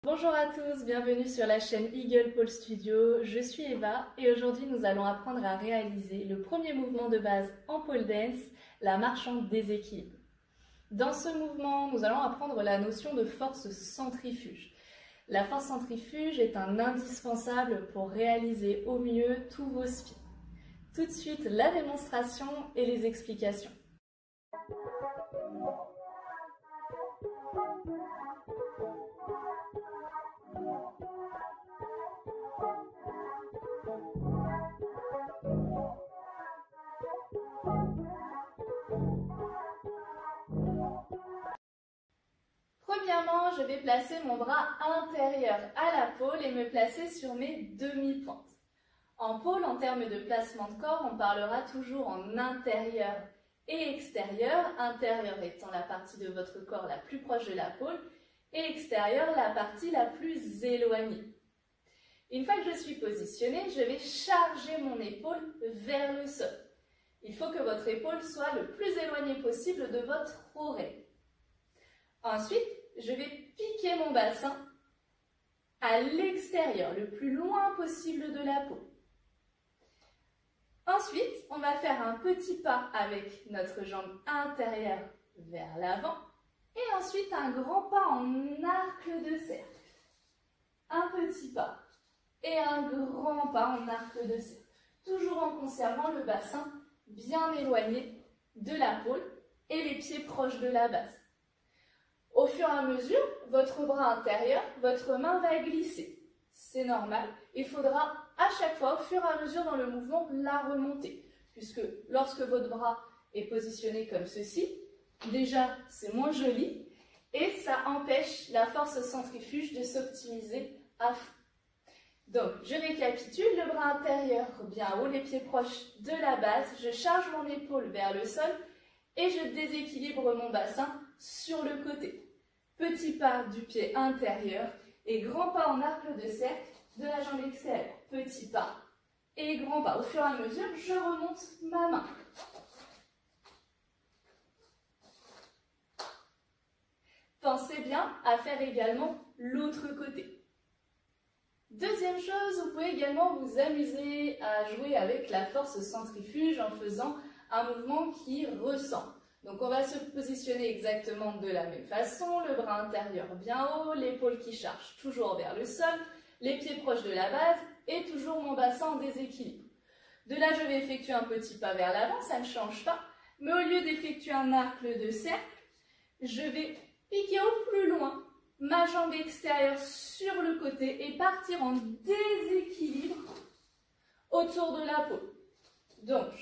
Bonjour à tous, bienvenue sur la chaîne Eagle Pole Studio. Je suis Eva et aujourd'hui nous allons apprendre à réaliser le premier mouvement de base en pole dance, la marche en déséquilibre. Dans ce mouvement, nous allons apprendre la notion de force centrifuge. La force centrifuge est un indispensable pour réaliser au mieux tous vos spins. Tout de suite, la démonstration et les explications. Premièrement, je vais placer mon bras intérieur à la pole et me placer sur mes demi-pointes. En pole, en termes de placement de corps, on parlera toujours en intérieur et extérieur. Intérieur étant la partie de votre corps la plus proche de la pole et extérieur la partie la plus éloignée. Une fois que je suis positionnée, je vais charger mon épaule vers le sol. Il faut que votre épaule soit le plus éloignée possible de votre oreille. Ensuite, je vais piquer mon bassin à l'extérieur, le plus loin possible de la peau. Ensuite, on va faire un petit pas avec notre jambe intérieure vers l'avant et ensuite un grand pas en arc de cercle. Un petit pas et un grand pas en arc de cercle, toujours en conservant le bassin bien éloigné de la pole et les pieds proches de la base. Au fur et à mesure, votre bras intérieur, votre main va glisser. C'est normal. Il faudra à chaque fois, au fur et à mesure dans le mouvement, la remonter. Puisque lorsque votre bras est positionné comme ceci, déjà c'est moins joli et ça empêche la force centrifuge de s'optimiser à fond. Donc, je récapitule, le bras intérieur bien haut, les pieds proches de la base, je charge mon épaule vers le sol et je déséquilibre mon bassin sur le côté. Petit pas du pied intérieur et grand pas en arc de cercle de la jambe extérieure. Petit pas et grand pas. Au fur et à mesure, je remonte ma main. Pensez bien à faire également l'autre côté. Deuxième chose, vous pouvez également vous amuser à jouer avec la force centrifuge en faisant un mouvement qui ressemble. Donc on va se positionner exactement de la même façon, le bras intérieur bien haut, l'épaule qui charge toujours vers le sol, les pieds proches de la base et toujours mon bassin en déséquilibre. De là, je vais effectuer un petit pas vers l'avant, ça ne change pas, mais au lieu d'effectuer un arc de cercle, je vais piquer au plus loin ma jambe extérieure sur le côté et partir en déséquilibre autour de la peau. Donc,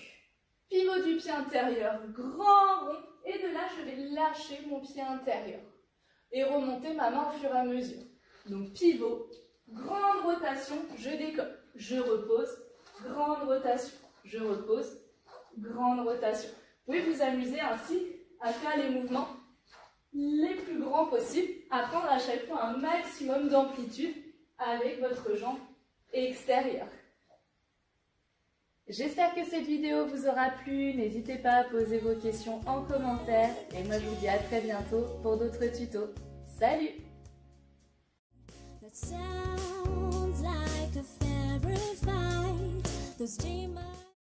pivot du pied intérieur, grand rond, et de là, je vais lâcher mon pied intérieur et remonter ma main au fur et à mesure. Donc, pivot, grande rotation, je décolle, je repose, grande rotation, je repose, grande rotation. Vous pouvez vous amuser ainsi à faire les mouvements les plus grands possibles, à prendre à chaque fois un maximum d'amplitude avec votre jambe extérieure. J'espère que cette vidéo vous aura plu, n'hésitez pas à poser vos questions en commentaire et moi je vous dis à très bientôt pour d'autres tutos. Salut! That sounds like a favorite fight. Those